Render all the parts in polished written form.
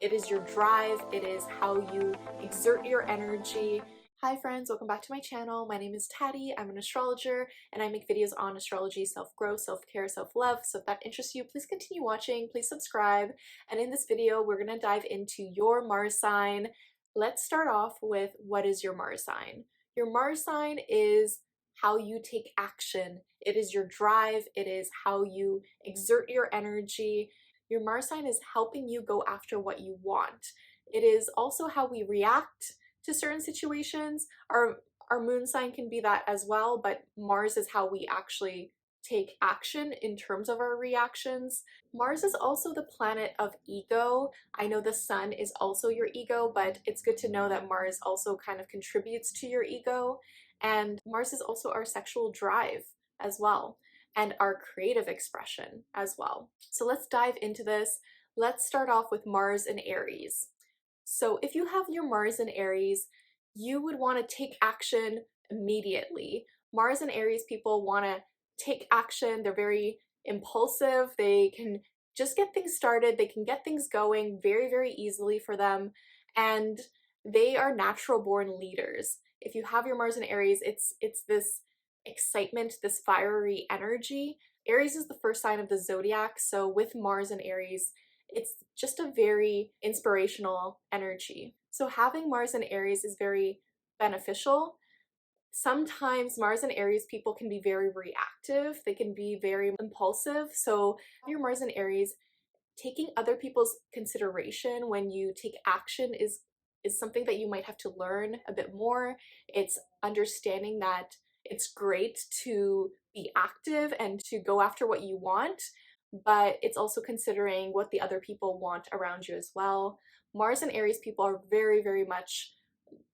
It is your drive. It is how you exert your energy. Hi friends, welcome back to my channel. My name is Taddy. I'm an astrologer and I make videos on astrology, self-growth, self-care, self-love. So if that interests you, please continue watching, please subscribe. And in this video, we're going to dive into your Mars sign. Let's start off with what is your Mars sign? Your Mars sign is how you take action. It is your drive. It is how you exert your energy. Your Mars sign is helping you go after what you want. It is also how we react to certain situations. Our moon sign can be that as well, but Mars is how we actually take action in terms of our reactions. Mars is also the planet of ego. I know the sun is also your ego, but it's good to know that Mars also kind of contributes to your ego. And Mars is also our sexual drive as well, and our creative expression as well. So let's dive into this. Let's start off with Mars and Aries. So if you have your Mars in Aries, you would want to take action immediately. Mars and Aries people want to take action. They're very impulsive. They can just get things started. They can get things going very, very easily for them. And they are natural born leaders. If you have your Mars in Aries, it's this excitement, this fiery energy. Aries is the first sign of the zodiac, so with Mars and Aries, it's just a very inspirational energy. So having Mars and Aries is very beneficial. Sometimes Mars and Aries people can be very reactive, they can be very impulsive. So your Mars and Aries, taking other people's consideration when you take action is something that you might have to learn a bit more. It's understanding that it's great to be active and to go after what you want, but it's also considering what the other people want around you as well. Mars and Aries people are very, very much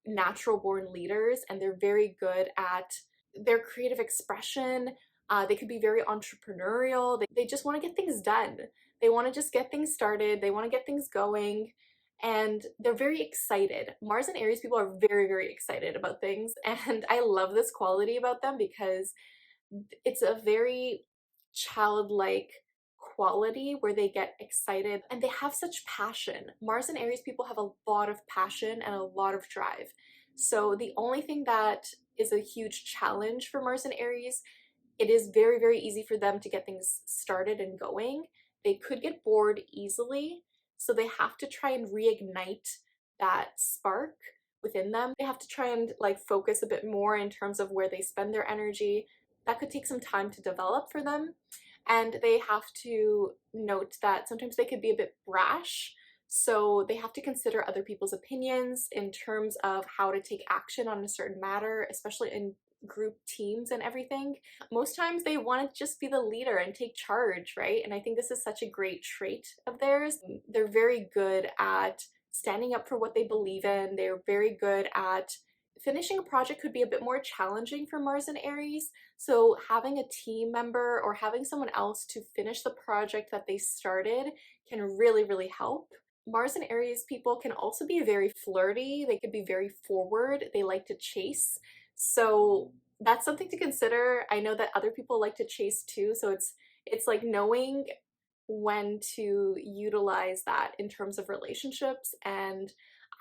natural born leaders, and they're very good at their creative expression. They could be very entrepreneurial. They just want to get things done. They want to just get things started. They want to get things going. And they're very excited. Mars and Aries people are very, very excited about things. And I love this quality about them because it's a very childlike quality where they get excited and they have such passion. Mars and Aries people have a lot of passion and a lot of drive. So the only thing that is a huge challenge for Mars and Aries, it is very, very easy for them to get things started and going. They could get bored easily, so they have to try and reignite that spark within them. They have to try and focus a bit more in terms of where they spend their energy. That could take some time to develop for them. And they have to note that sometimes they could be a bit brash. So they have to consider other people's opinions in terms of how to take action on a certain matter, especially in group teams and everything. Most times they want to just be the leader and take charge, right? And I think this is such a great trait of theirs. They're very good at standing up for what they believe in. They're very good at finishing a project. Could be a bit more challenging for Mars and Aries. So having a team member or having someone else to finish the project that they started can really, really help. Mars and Aries people can also be very flirty. They could be very forward. They like to chase. So that's something to consider. I know that other people like to chase too. So it's like knowing when to utilize that in terms of relationships. And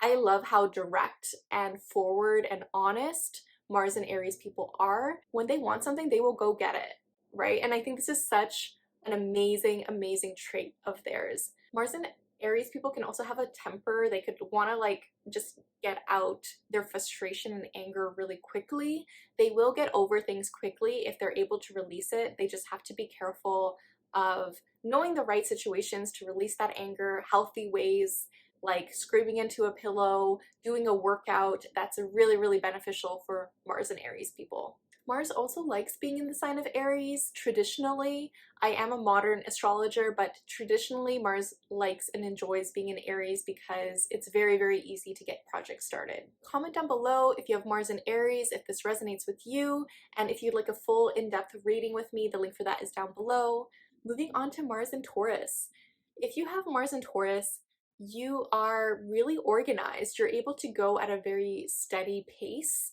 I love how direct and forward and honest Mars and Aries people are. When they want something, they will go get it, right? And I think this is such an amazing, amazing trait of theirs. Mars and Aries people can also have a temper. They could want to just get out their frustration and anger really quickly. They will get over things quickly if they're able to release it. They just have to be careful of knowing the right situations to release that anger, healthy ways, like screaming into a pillow, doing a workout. That's really, really beneficial for Mars and Aries people. Mars also likes being in the sign of Aries. Traditionally, I am a modern astrologer, but traditionally Mars likes and enjoys being in Aries because it's very, very easy to get projects started. Comment down below if you have Mars in Aries, if this resonates with you, and if you'd like a full in-depth reading with me, the link for that is down below. Moving on to Mars in Taurus. If you have Mars in Taurus, you are really organized. You're able to go at a very steady pace.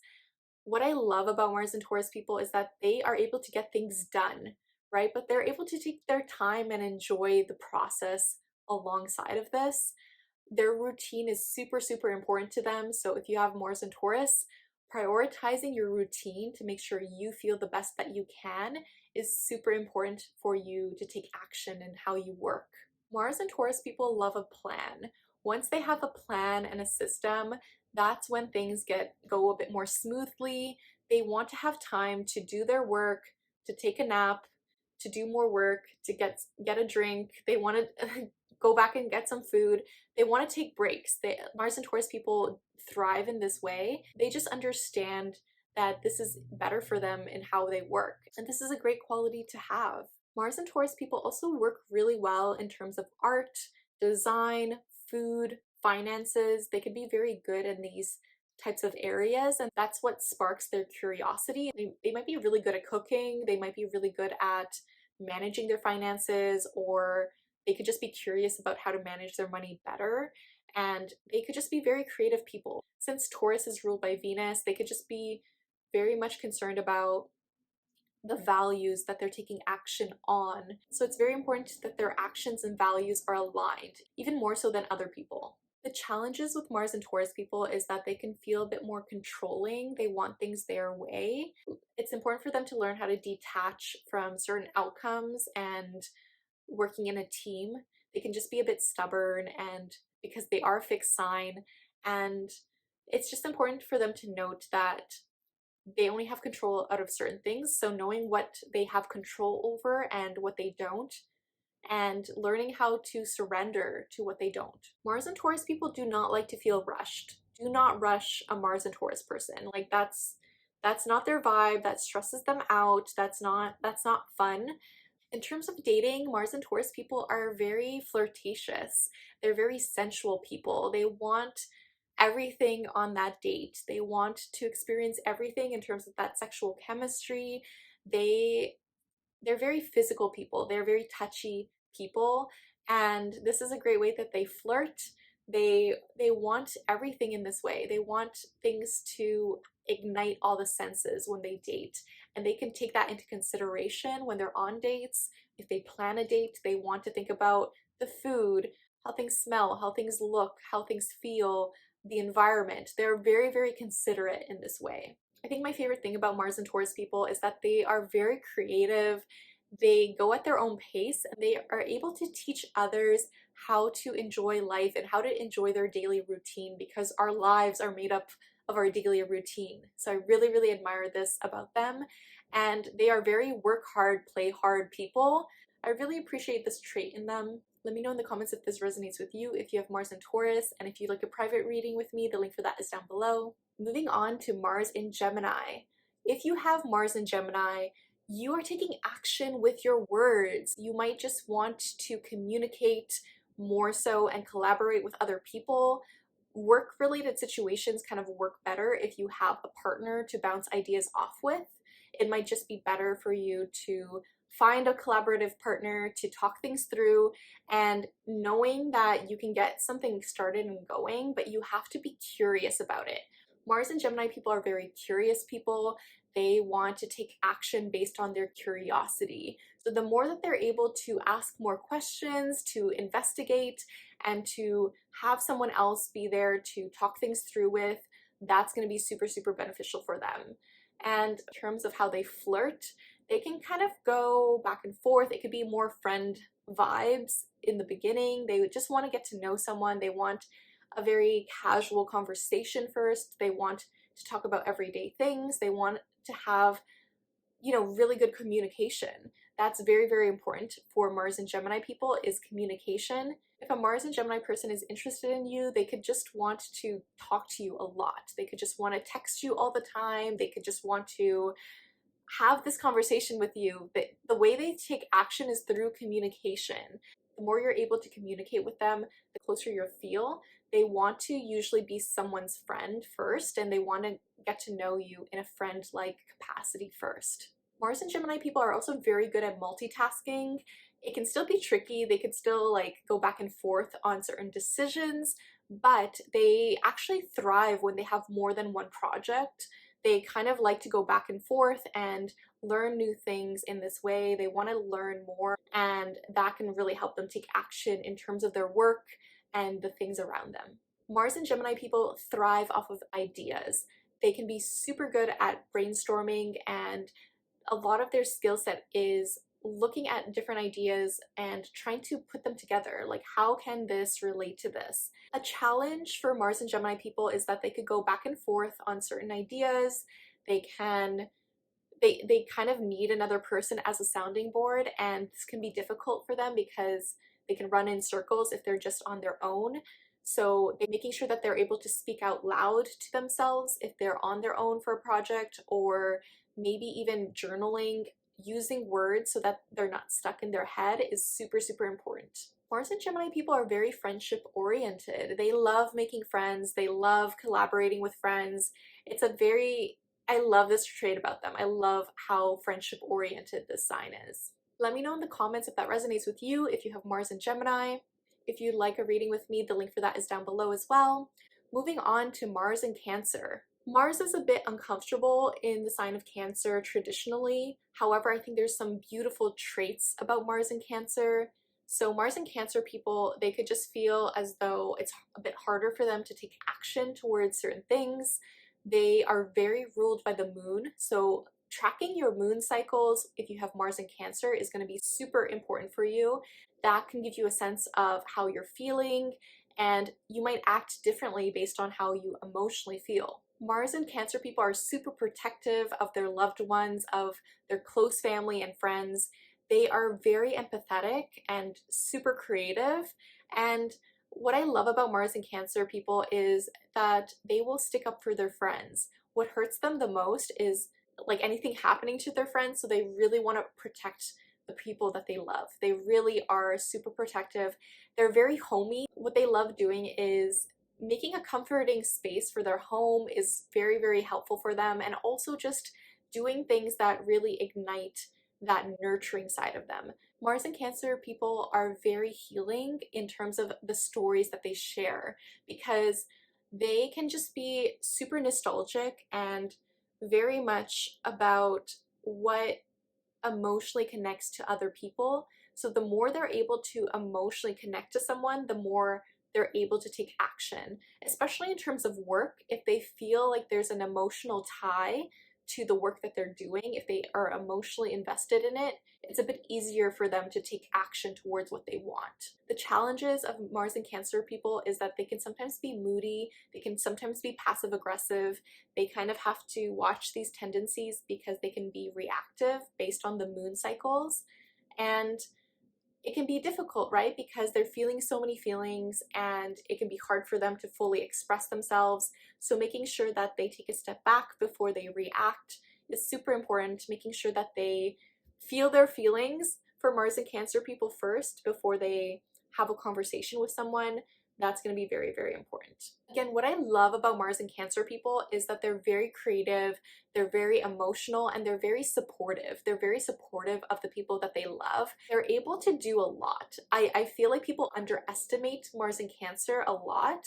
What I love about Mars and Taurus people is that they are able to get things done, right? But they're able to take their time and enjoy the process alongside of this. Their routine is super, super important to them. So if you have Mars in Taurus, prioritizing your routine to make sure you feel the best that you can is super important for you to take action in how you work. Mars and Taurus people love a plan. Once they have a plan and a system, that's when things go a bit more smoothly. They want to have time to do their work, to take a nap, to do more work, to get a drink. They want to go back and get some food. They want to take breaks. Mars and Taurus people thrive in this way. They just understand that this is better for them in how they work. And this is a great quality to have. Mars and Taurus people also work really well in terms of art, design, food, finances. They can be very good in these types of areas, and that's what sparks their curiosity. They might be really good at cooking, they might be really good at managing their finances, or they could just be curious about how to manage their money better, and they could just be very creative people. Since Taurus is ruled by Venus, they could just be very much concerned about the values that they're taking action on. So it's very important that their actions and values are aligned, even more so than other people. The challenges with Mars and Taurus people is that they can feel a bit more controlling. They want things their way. It's important for them to learn how to detach from certain outcomes and working in a team. They can just be a bit stubborn, and because they are a fixed sign, and it's just important for them to note that they only have control out of certain things. So knowing what they have control over and what they don't, and learning how to surrender to what they don't. Mars and Taurus people do not like to feel rushed. Do not rush a Mars and Taurus person. Like that's not their vibe. That stresses them out. That's not fun. In terms of dating, Mars and Taurus people are very flirtatious. They're very sensual people. They want everything on that date. They want to experience everything in terms of that sexual chemistry. They're very physical people. They're very touchy people, and this is a great way that they flirt. They want everything in this way. They want things to ignite all the senses when they date, and they can take that into consideration when they're on dates. If they plan a date, they want to think about the food, how things smell, how things look, how things feel, the environment. They're very, very considerate in this way. I think my favorite thing about Mars and Taurus people is that they are very creative. They go at their own pace, and they are able to teach others how to enjoy life and how to enjoy their daily routine, because our lives are made up of our daily routine. So I really, really admire this about them. And they are very work hard, play hard people. I really appreciate this trait in them. Let me know in the comments if this resonates with you, if you have Mars and Taurus, and if you'd like a private reading with me, the link for that is down below. Moving on to Mars in Gemini. If you have Mars in Gemini, you are taking action with your words. You might just want to communicate more so and collaborate with other people. Work-related situations kind of work better if you have a partner to bounce ideas off with. It might just be better for you to find a collaborative partner to talk things through, and knowing that you can get something started and going, but you have to be curious about it. Mars and Gemini people are very curious people. They want to take action based on their curiosity. So the more that they're able to ask more questions, to investigate, and to have someone else be there to talk things through with, that's going to be super, super beneficial for them. And in terms of how they flirt, they can kind of go back and forth. It could be more friend vibes in the beginning. They would just want to get to know someone. They want a very casual conversation first. They want to talk about everyday things. They want to have, really good communication. That's very, very important for Mars and Gemini people, is communication. If a Mars and Gemini person is interested in you, they could just want to talk to you a lot. They could just want to text you all the time. They could just want to have this conversation with you. The way they take action is through communication. The more you're able to communicate with them, the closer you'll feel. They want to usually be someone's friend first, and they want to get to know you in a friend-like capacity first. Mars and Gemini people are also very good at multitasking. It can still be tricky. They could still go back and forth on certain decisions, but they actually thrive when they have more than one project. They kind of like to go back and forth and learn new things in this way. They want to learn more, and that can really help them take action in terms of their work and the things around them. Mars and Gemini people thrive off of ideas. They can be super good at brainstorming, and a lot of their skill set is looking at different ideas and trying to put them together. Like, how can this relate to this? A challenge for Mars and Gemini people is that they could go back and forth on certain ideas. They kind of need another person as a sounding board, and this can be difficult for them because they can run in circles if they're just on their own. So they're making sure that they're able to speak out loud to themselves if they're on their own for a project, or maybe even journaling, using words so that they're not stuck in their head is super, super important. Mars and Gemini people are very friendship oriented. They love making friends. They love collaborating with friends. I love this trait about them. I love how friendship oriented this sign is. Let me know in the comments if that resonates with you, if you have Mars and Gemini. If you'd like a reading with me, the link for that is down below as well. Moving on to Mars and Cancer. Mars is a bit uncomfortable in the sign of Cancer traditionally. However, I think there's some beautiful traits about Mars and Cancer. So Mars and Cancer people, they could just feel as though it's a bit harder for them to take action towards certain things. They are very ruled by the moon. So tracking your moon cycles, if you have Mars and Cancer, is going to be super important for you. That can give you a sense of how you're feeling, and you might act differently based on how you emotionally feel. Mars and Cancer people are super protective of their loved ones, of their close family and friends. They are very empathetic and super creative. And what I love about Mars and Cancer people is that they will stick up for their friends. What hurts them the most is like anything happening to their friends, so they really want to protect the people that they love. They really are super protective. They're very homey. What they love doing is making a comforting space for their home is very, very helpful for them, and also just doing things that really ignite that nurturing side of them. Mars and Cancer people are very healing in terms of the stories that they share, because they can just be super nostalgic and very much about what emotionally connects to other people. So the more they're able to emotionally connect to someone, the more they're able to take action, especially in terms of work. If they feel like there's an emotional tie to the work that they're doing, if they are emotionally invested in it, it's a bit easier for them to take action towards what they want. The challenges of Mars and Cancer people is that they can sometimes be moody, they can sometimes be passive aggressive. They kind of have to watch these tendencies because they can be reactive based on the moon cycles. And it can be difficult, right? Because they're feeling so many feelings, and it can be hard for them to fully express themselves. So making sure that they take a step back before they react is super important. Making sure that they feel their feelings for Mars and Cancer people first before they have a conversation with someone. That's going to be very, very important. Again, what I love about Mars and Cancer people is that they're very creative, they're very emotional, and they're very supportive. They're very supportive of the people that they love. They're able to do a lot. I feel like people underestimate Mars and Cancer a lot,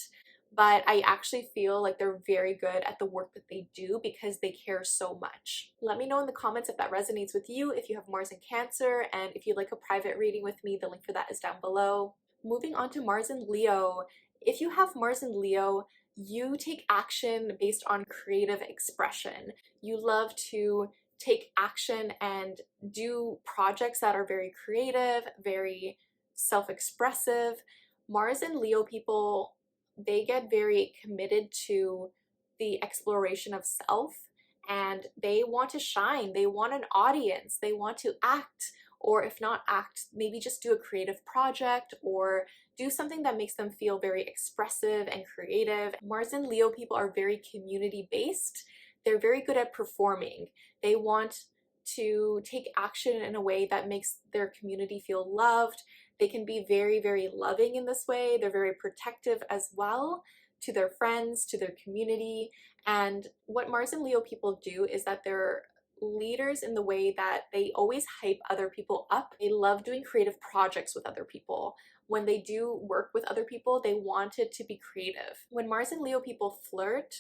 but I actually feel like they're very good at the work that they do because they care so much. Let me know in the comments if that resonates with you, if you have Mars and Cancer, and if you'd like a private reading with me, the link for that is down below. Moving on to Mars and Leo. If you have Mars and Leo, you take action based on creative expression. You love to take action and do projects that are very creative, very self-expressive. Mars and Leo people, they get very committed to the exploration of self, and they want to shine. They want an audience. They want to act, or if not act, maybe just do a creative project or do something that makes them feel very expressive and creative. Mars and Leo people are very community-based. They're very good at performing. They want to take action in a way that makes their community feel loved. They can be very, very loving in this way. They're very protective as well to their friends, to their community. And what Mars and Leo people do is that they're leaders in the way that they always hype other people up. They love doing creative projects with other people. When they do work with other people, they want it to be creative. When Mars and Leo people flirt,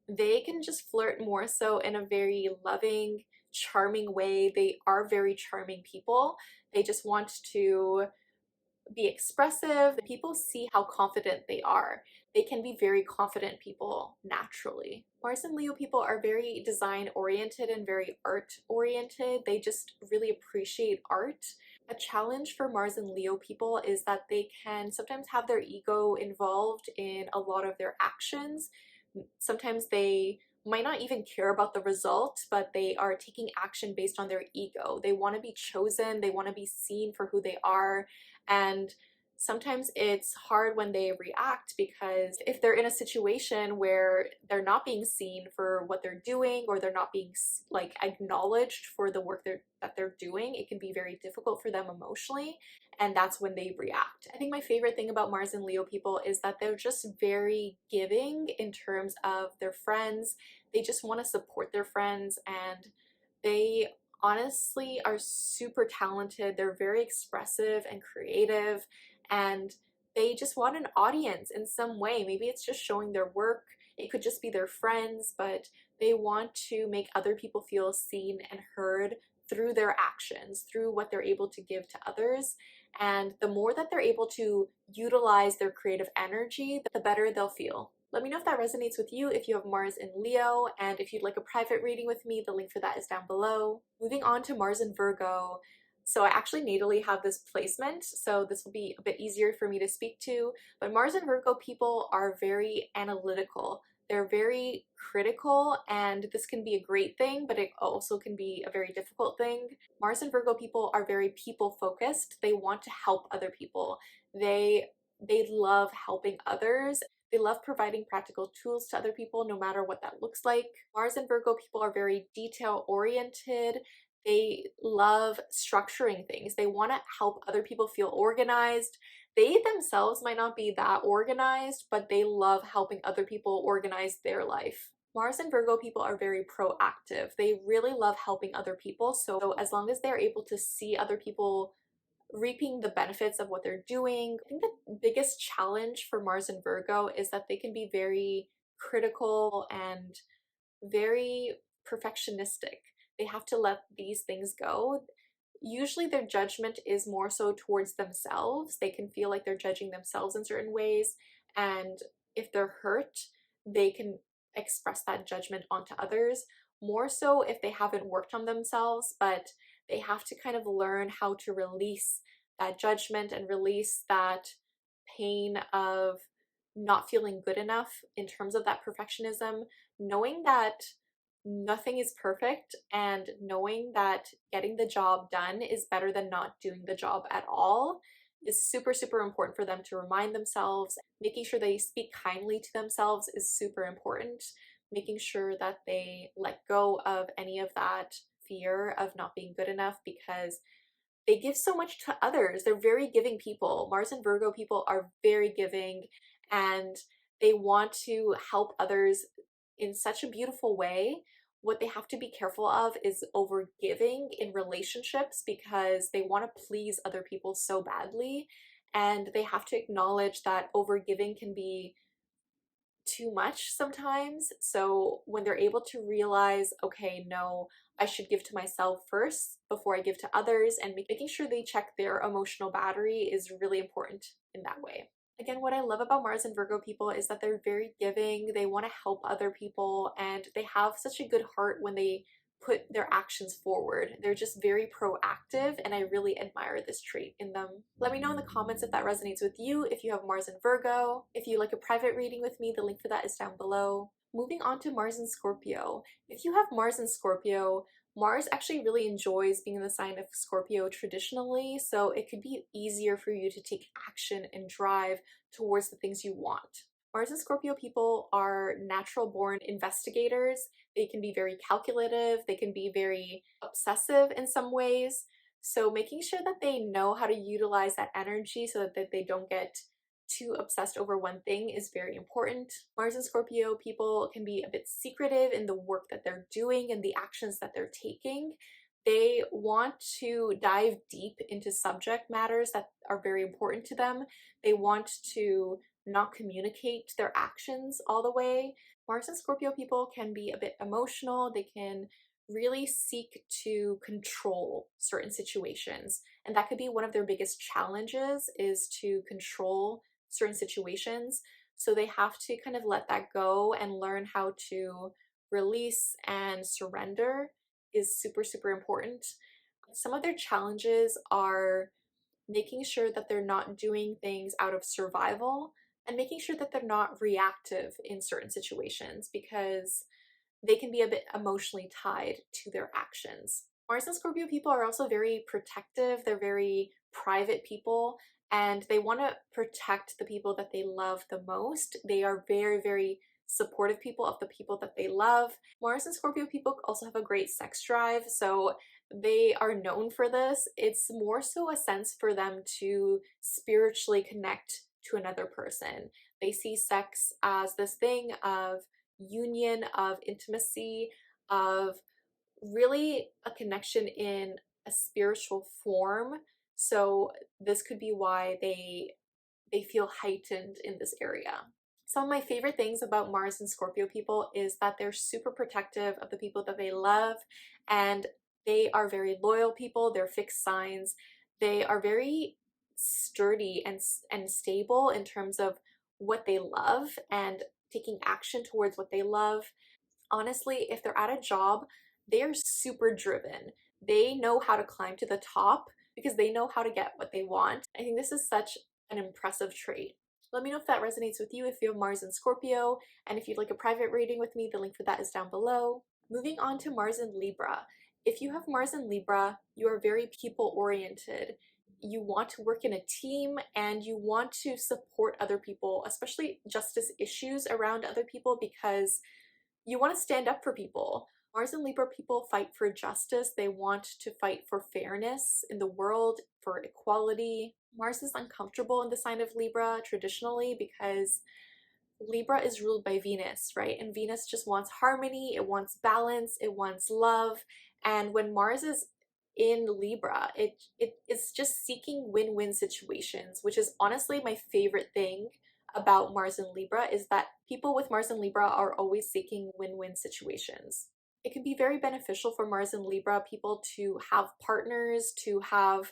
they can just flirt more so in a very loving, charming way. They are very charming people. They just want to be expressive. People see how confident they are. They can be very confident people naturally. Mars and Leo people are very design oriented and very art oriented. They just really appreciate art. A challenge for Mars and Leo people is that they can sometimes have their ego involved in a lot of their actions. Sometimes they might not even care about the result, but they are taking action based on their ego. They want to be chosen, they want to be seen for who they are, and sometimes it's hard when they react because if they're in a situation where they're not being seen for what they're doing or they're not being like acknowledged for the work that they're doing, it can be very difficult for them emotionally, and that's when they react. I think my favorite thing about Mars and Leo people is that they're just very giving in terms of their friends. They just want to support their friends, and they honestly are super talented. They're very expressive and creative, and they just want an audience in some way. Maybe it's just showing their work, it could just be their friends, but they want to make other people feel seen and heard through their actions, through what they're able to give to others. And the more that they're able to utilize their creative energy, the better they'll feel. Let me know if that resonates with you if you have Mars in Leo, and if you'd like a private reading with me, the link for that is down below. Moving on to Mars in Virgo. So I actually natally have this placement, so this will be a bit easier for me to speak to, but Mars and Virgo people are very analytical. They're very critical, and this can be a great thing, but it also can be a very difficult thing. Mars and Virgo people are very people focused. They want to help other people. They love helping others. They love providing practical tools to other people, no matter what that looks like. Mars and Virgo people are very detail oriented. They love structuring things. They want to help other people feel organized. They themselves might not be that organized, but they love helping other people organize their life. Mars and Virgo people are very proactive. They really love helping other people. So as long as they're able to see other people reaping the benefits of what they're doing. I think the biggest challenge for Mars and Virgo is that they can be very critical and very perfectionistic. They have to let these things go. Usually their judgment is more so towards themselves. They can feel like they're judging themselves in certain ways, and if they're hurt, they can express that judgment onto others, more so if they haven't worked on themselves, but they have to kind of learn how to release that judgment and release that pain of not feeling good enough in terms of that perfectionism, knowing that nothing is perfect and knowing that getting the job done is better than not doing the job at all is super, super important for them to remind themselves. Making sure they speak kindly to themselves is super important. Making sure that they let go of any of that fear of not being good enough, because they give so much to others. They're very giving people. Mars and Virgo people are very giving, and they want to help others in such a beautiful way. What they have to be careful of is over giving in relationships, because they want to please other people so badly, and they have to acknowledge that over giving can be too much sometimes. So when they're able to realize, okay, no, I should give to myself first before I give to others, and making sure they check their emotional battery is really important in that way. Again, what I love about Mars and Virgo people is that they're very giving, they want to help other people, and they have such a good heart when they put their actions forward. They're just very proactive, and I really admire this trait in them. Let me know in the comments if that resonates with you, if you have Mars and Virgo. If you like a private reading with me, the link for that is down below. Moving on to Mars and Scorpio. If you have Mars and Scorpio, Mars actually really enjoys being in the sign of Scorpio traditionally, so it could be easier for you to take action and drive towards the things you want. Mars and Scorpio people are natural born investigators. They can be very calculative, they can be very obsessive in some ways. So making sure that they know how to utilize that energy so that they don't get too obsessed over one thing is very important. Mars and Scorpio people can be a bit secretive in the work that they're doing and the actions that they're taking. They want to dive deep into subject matters that are very important to them. They want to not communicate their actions all the way. Mars and Scorpio people can be a bit emotional. They can really seek to control certain situations. And that could be one of their biggest challenges, is to control certain situations. So they have to kind of let that go and learn how to release and surrender is super, super important. Some of their challenges are making sure that they're not doing things out of survival and making sure that they're not reactive in certain situations, because they can be a bit emotionally tied to their actions. Mars and Scorpio people are also very protective. They're very private people and they want to protect the people that they love the most. They are very, very supportive people of the people that they love. Mars and Scorpio people also have a great sex drive, so they are known for this. It's more so a sense for them to spiritually connect to another person. They see sex as this thing of union, of intimacy, of really a connection in a spiritual form. So this could be why they feel heightened in this area. Some of my favorite things about Mars and Scorpio people is that they're super protective of the people that they love, and they are very loyal people. They're fixed signs. They are very sturdy and stable in terms of what they love and taking action towards what they love. Honestly, if they're at a job, they are super driven. They know how to climb to the top because they know how to get what they want. I think this is such an impressive trait. Let me know if that resonates with you if you have Mars in Scorpio, and if you'd like a private reading with me, the link for that is down below. Moving on to Mars in Libra. If you have Mars in Libra, you are very people-oriented. You want to work in a team and you want to support other people, especially justice issues around other people, because you want to stand up for people. Mars and Libra people fight for justice. They want to fight for fairness in the world, for equality. Mars is uncomfortable in the sign of Libra traditionally because Libra is ruled by Venus, right? And Venus just wants harmony, it wants balance, it wants love. And when Mars is in Libra, it is just seeking win-win situations, which is honestly my favorite thing about Mars and Libra, is that people with Mars and Libra are always seeking win-win situations. It can be very beneficial for Mars and Libra people to have partners, to have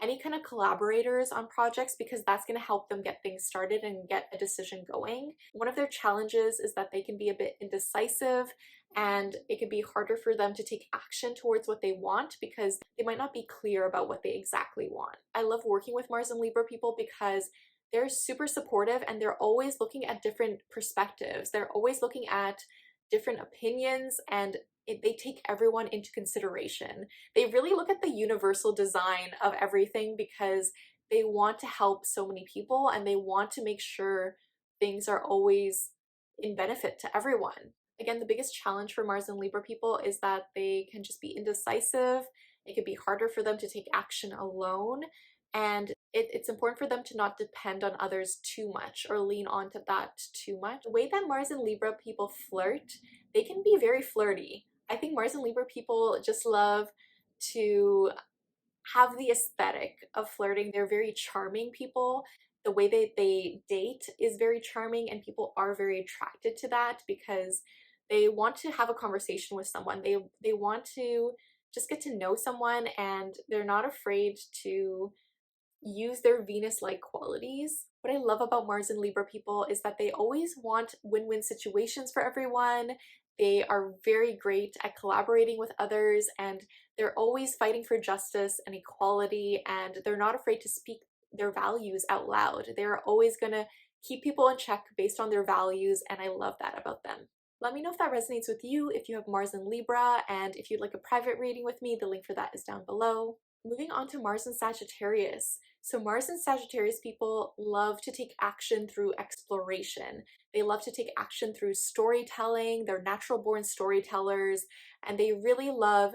any kind of collaborators on projects, because that's going to help them get things started and get a decision going. One of their challenges is that they can be a bit indecisive, and it can be harder for them to take action towards what they want because they might not be clear about what they exactly want. I love working with Mars and Libra people because they're super supportive and they're always looking at different perspectives. They're always looking at different opinions, and they take everyone into consideration. They really look at the universal design of everything because they want to help so many people and they want to make sure things are always in benefit to everyone. Again, the biggest challenge for Mars and Libra people is that they can just be indecisive. It can be harder for them to take action alone, and it's important for them to not depend on others too much or lean onto that too much. The way that Mars and Libra people flirt, they can be very flirty. I think Mars and Libra people just love to have the aesthetic of flirting. They're very charming people. The way they date is very charming, and people are very attracted to that because they want to have a conversation with someone. They want to just get to know someone, and they're not afraid to use their Venus-like qualities. What I love about Mars and Libra people is that they always want win-win situations for everyone. They are very great at collaborating with others, and they're always fighting for justice and equality, and they're not afraid to speak their values out loud. They're always gonna keep people in check based on their values, and I love that about them. Let me know if that resonates with you, if you have Mars and Libra, and if you'd like a private reading with me, the link for that is down below. Moving on to Mars and Sagittarius. So Mars and Sagittarius people love to take action through exploration. They love to take action through storytelling. They're natural born storytellers, and they really love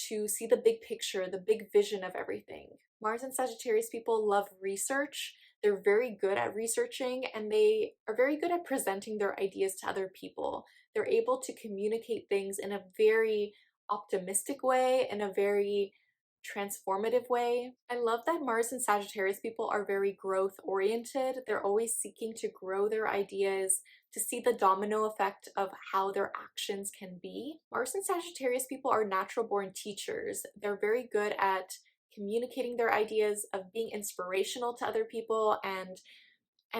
to see the big picture, the big vision of everything. Mars and Sagittarius people love research. They're very good at researching, and they are very good at presenting their ideas to other people. They're able to communicate things in a very optimistic way, in a very transformative way. I love that Mars and Sagittarius people are very growth oriented. They're always seeking to grow their ideas, to see the domino effect of how their actions can be. Mars and Sagittarius people are natural born teachers. They're very good at communicating their ideas, of being inspirational to other people, and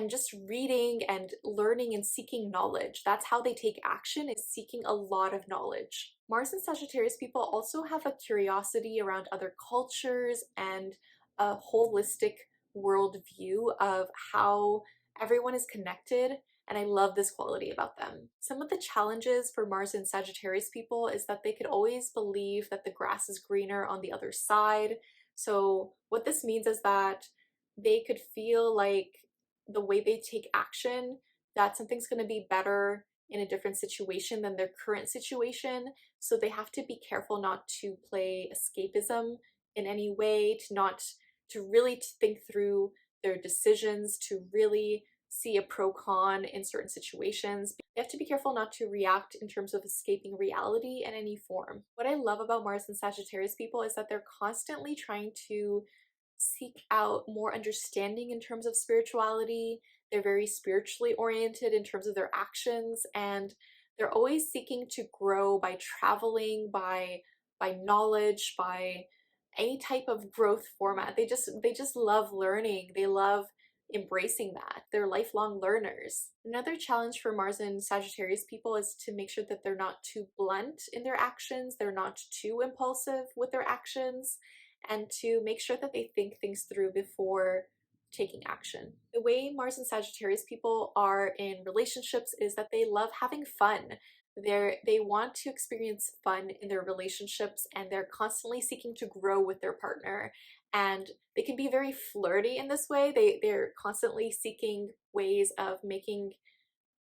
just reading and learning and seeking knowledge. That's how they take action, is seeking a lot of knowledge. Mars and Sagittarius people also have a curiosity around other cultures and a holistic worldview of how everyone is connected, and I love this quality about them. Some of the challenges for Mars and Sagittarius people is that they could always believe that the grass is greener on the other side. So what this means is that they could feel like the way they take action, that something's going to be better in a different situation than their current situation. So they have to be careful not to play escapism in any way, to really think through their decisions, to really see a pro-con in certain situations. You have to be careful not to react in terms of escaping reality in any form. What I love about Mars and Sagittarius people is that they're constantly trying to seek out more understanding in terms of spirituality. They're very spiritually oriented in terms of their actions, and they're always seeking to grow by traveling, by knowledge, by any type of growth format. They just love learning. They love embracing that. They're lifelong learners. Another challenge for Mars and Sagittarius people is to make sure that they're not too blunt in their actions, they're not too impulsive with their actions, and to make sure that they think things through before taking action. The way Mars and Sagittarius people are in relationships is that they love having fun. They want to experience fun in their relationships, and they're constantly seeking to grow with their partner. And they can be very flirty in this way. They're constantly seeking ways of making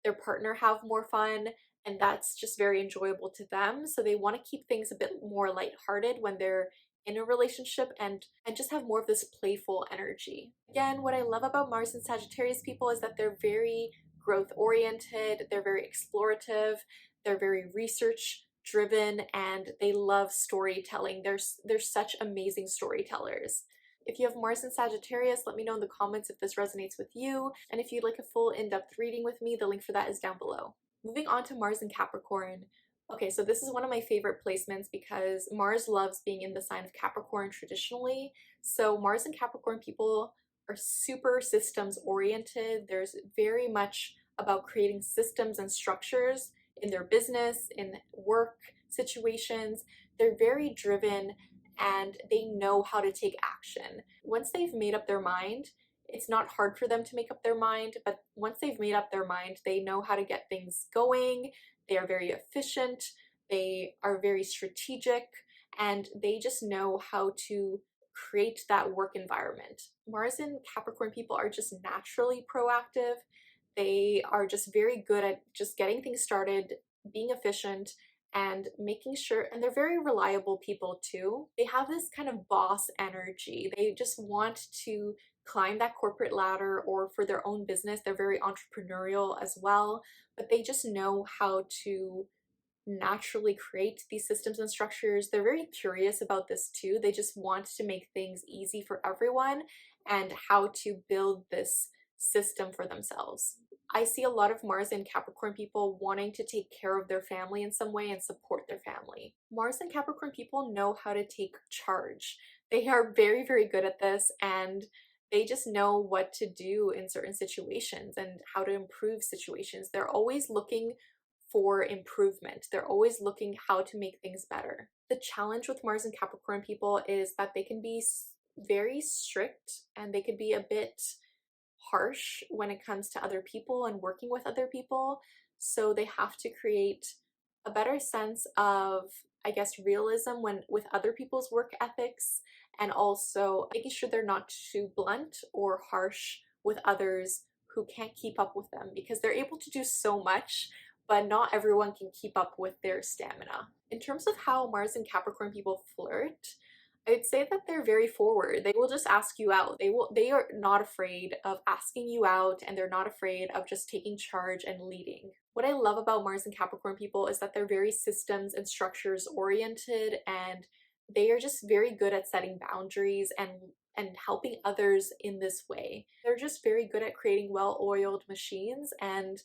their partner have more fun, and that's just very enjoyable to them. So they want to keep things a bit more lighthearted when they're in a relationship, and just have more of this playful energy. Again, what I love about Mars and Sagittarius people is that they're very growth oriented, they're very explorative, they're very research driven, and they love storytelling. They're such amazing storytellers. If you have Mars and Sagittarius, let me know in the comments if this resonates with you, and if you'd like a full in-depth reading with me, the link for that is down below. Moving on to Mars and Capricorn. Okay, so this is one of my favorite placements because Mars loves being in the sign of Capricorn traditionally. So Mars and Capricorn people are super systems oriented. There's very much about creating systems and structures in their business, in work situations. They're very driven, and they know how to take action. Once they've made up their mind, it's not hard for them to make up their mind, but once they've made up their mind, they know how to get things going. They are very efficient, they are very strategic, and they just know how to create that work environment. Mars and Capricorn people are just naturally proactive. They are just very good at just getting things started, being efficient, and making sure, and they're very reliable people too. They have this kind of boss energy. They just want to climb that corporate ladder, or for their own business, they're very entrepreneurial as well, but they just know how to naturally create these systems and structures. They're very curious about this too. They just want to make things easy for everyone and how to build this system for themselves. I see a lot of Mars and Capricorn people wanting to take care of their family in some way and support their family. Mars and Capricorn people know how to take charge. They are very, very good at this, and they just know what to do in certain situations and how to improve situations. They're always looking for improvement. They're always looking how to make things better. The challenge with Mars and Capricorn people is that they can be very strict, and they could be a bit harsh when it comes to other people and working with other people. So they have to create a better sense of, I guess, realism with other people's work ethics, and also making sure they're not too blunt or harsh with others who can't keep up with them, because they're able to do so much, but not everyone can keep up with their stamina. In terms of how Mars and Capricorn people flirt, I'd say that they're very forward. They will just ask you out. They are not afraid of asking you out, and they're not afraid of just taking charge and leading. What I love about Mars and Capricorn people is that they're very systems and structures oriented, and they are just very good at setting boundaries and helping others in this way. They're just very good at creating well-oiled machines, and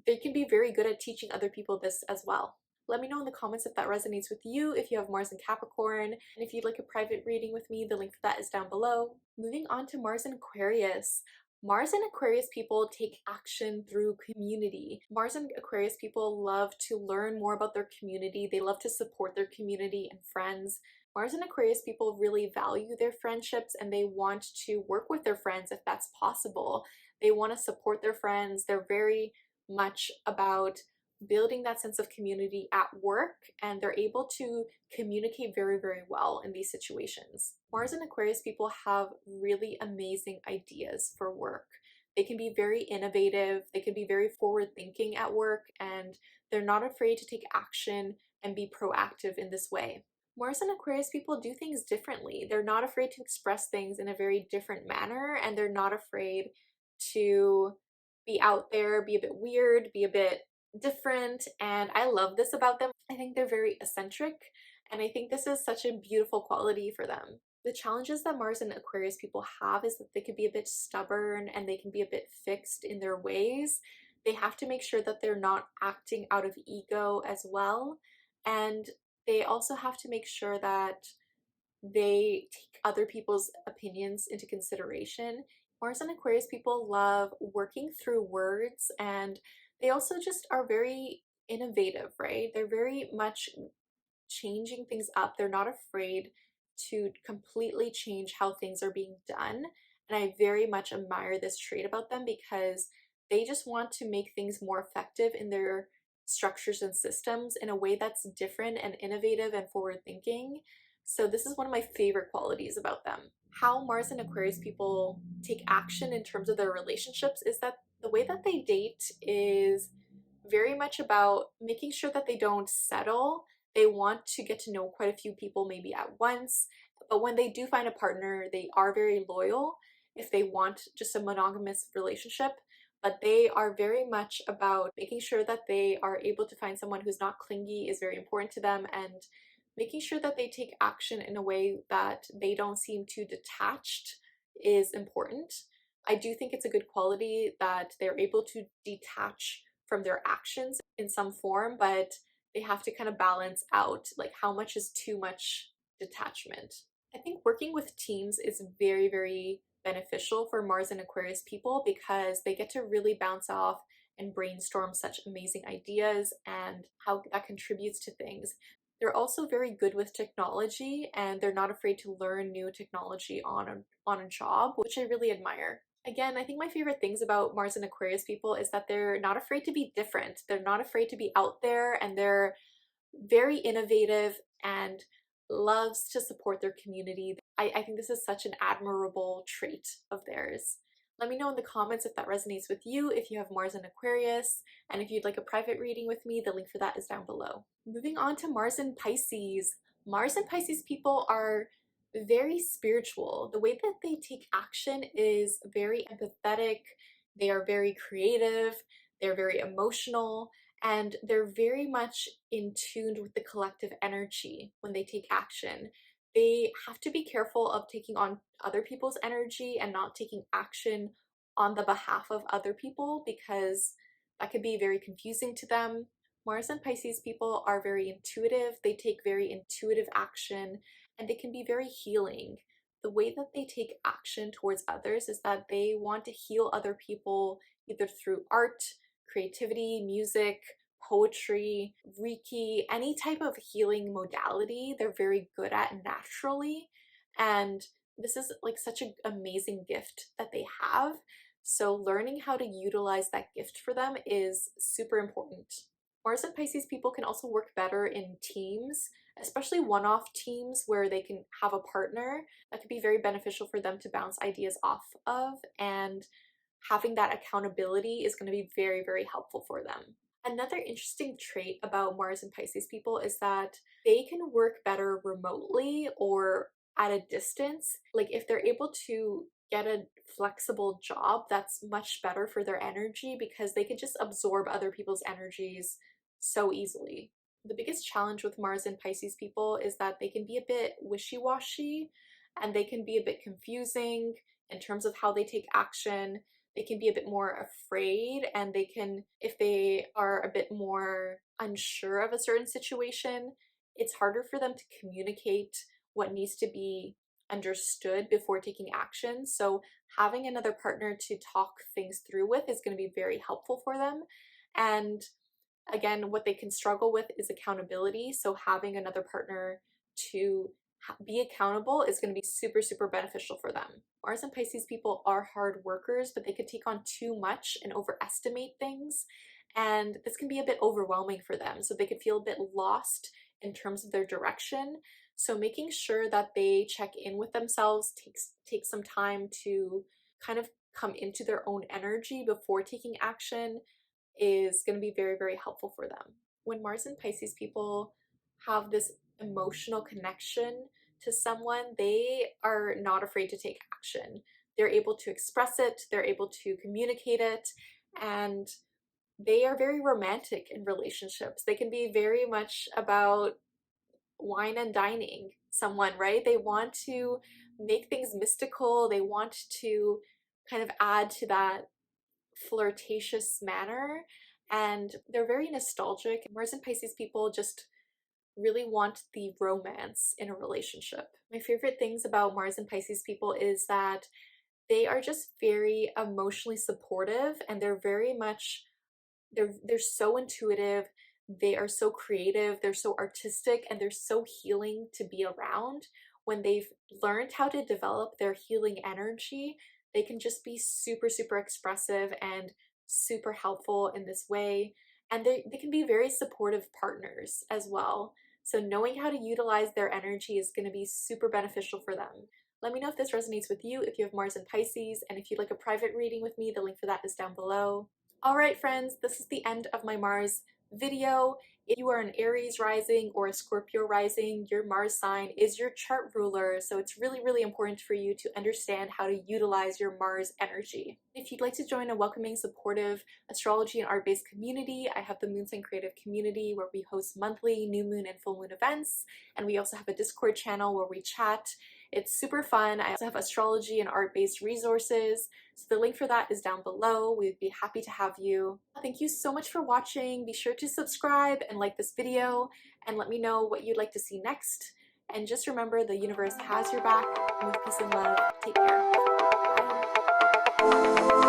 they can be very good at teaching other people this as well. Let me know in the comments if that resonates with you, if you have Mars in Capricorn, and if you'd like a private reading with me, the link for that is down below. Moving on to Mars in Aquarius. Mars and Aquarius people take action through community. Mars and Aquarius people love to learn more about their community. They love to support their community and friends. Mars and Aquarius people really value their friendships, and they want to work with their friends if that's possible. They want to support their friends. They're very much about building that sense of community at work, and they're able to communicate very, very well in these situations. Mars and Aquarius people have really amazing ideas for work. They can be very innovative, they can be very forward thinking at work, and they're not afraid to take action and be proactive in this way. Mars and Aquarius people do things differently. They're not afraid to express things in a very different manner, and they're not afraid to be out there, be a bit weird, be a bit different, and I love this about them. I think they're very eccentric, and I think this is such a beautiful quality for them. The challenges that Mars and Aquarius people have is that they can be a bit stubborn and they can be a bit fixed in their ways. They have to make sure that they're not acting out of ego as well, and they also have to make sure that they take other people's opinions into consideration. Mars and Aquarius people love working through words, and they also just are very innovative, right? They're very much changing things up. They're not afraid to completely change how things are being done. And I very much admire this trait about them because they just want to make things more effective in their structures and systems in a way that's different and innovative and forward thinking. So this is one of my favorite qualities about them. How Mars and Aquarius people take action in terms of their relationships is that the way that they date is very much about making sure that they don't settle. They want to get to know quite a few people maybe at once, but when they do find a partner, they are very loyal if they want just a monogamous relationship. But they are very much about making sure that they are able to find someone who's not clingy is very important to them, and making sure that they take action in a way that they don't seem too detached is important. I do think it's a good quality that they're able to detach from their actions in some form, but they have to kind of balance out like how much is too much detachment. I think working with teams is very, very beneficial for Mars and Aquarius people because they get to really bounce off and brainstorm such amazing ideas and how that contributes to things. They're also very good with technology, and they're not afraid to learn new technology on a job, which I really admire. Again, I think my favorite things about Mars and Aquarius people is that they're not afraid to be different. They're not afraid to be out there, and they're very innovative and loves to support their community. I think this is such an admirable trait of theirs. Let me know in the comments if that resonates with you, if you have Mars in Aquarius, and if you'd like a private reading with me, the link for that is down below. Moving on to Mars in Pisces. Mars and Pisces people are very spiritual. The way that they take action is very empathetic, they are very creative, they're very emotional, and they're very much in tune with the collective energy when they take action. They have to be careful of taking on other people's energy and not taking action on the behalf of other people because that could be very confusing to them. Mars and Pisces people are very intuitive, they take very intuitive action, and they can be very healing. The way that they take action towards others is that they want to heal other people either through art, creativity, music, poetry, Reiki, any type of healing modality they're very good at naturally. And this is like such an amazing gift that they have. So learning how to utilize that gift for them is super important. Mars and Pisces people can also work better in teams, especially one-off teams where they can have a partner. That could be very beneficial for them to bounce ideas off of, and having that accountability is going to be very, very helpful for them. Another interesting trait about Mars and Pisces people is that they can work better remotely or at a distance. Like if they're able to get a flexible job, that's much better for their energy because they can just absorb other people's energies so easily. The biggest challenge with Mars and Pisces people is that they can be a bit wishy-washy and they can be a bit confusing in terms of how they take action. They can be a bit more afraid, and they can, if they are a bit more unsure of a certain situation, it's harder for them to communicate what needs to be understood before taking action. So having another partner to talk things through with is going to be very helpful for them. And again, what they can struggle with is accountability. So having another partner to be accountable is going to be super, super beneficial for them. Mars and Pisces people are hard workers, but they could take on too much and overestimate things. And this can be a bit overwhelming for them. So they could feel a bit lost in terms of their direction. So making sure that they check in with themselves, takes some time to kind of come into their own energy before taking action is going to be very, very helpful for them. When Mars and Pisces people have this emotional connection to someone, they are not afraid to take action. They're able to express it, they're able to communicate it, and they are very romantic in relationships. They can be very much about wine and dining someone, right? They want to make things mystical, they want to kind of add to that flirtatious manner, and they're very nostalgic. Mars and Pisces people just really want the romance in a relationship. My favorite things about Mars and Pisces people is that they are just very emotionally supportive, and they're very much they're so intuitive, they are so creative, they're so artistic, and they're so healing to be around. When they've learned how to develop their healing energy, they can just be super, super expressive and super helpful in this way. And they can be very supportive partners as well. So knowing how to utilize their energy is going to be super beneficial for them. Let me know if this resonates with you, if you have Mars and Pisces, and if you'd like a private reading with me, the link for that is down below. Alright friends, this is the end of my Mars video. If you are an Aries rising or a Scorpio rising, your Mars sign is your chart ruler, so it's really, really important for you to understand how to utilize your Mars energy. If you'd like to join a welcoming, supportive astrology and art-based community, I have the Moon Sign Creative community where we host monthly new moon and full moon events, and we also have a Discord channel where we chat. It's super fun. I also have astrology and art-based resources, so the link for that is down below. We'd be happy to have you. Thank you so much for watching. Be sure to subscribe and like this video, and let me know what you'd like to see next. And just remember, the universe has your back. And with peace and love, take care. Bye.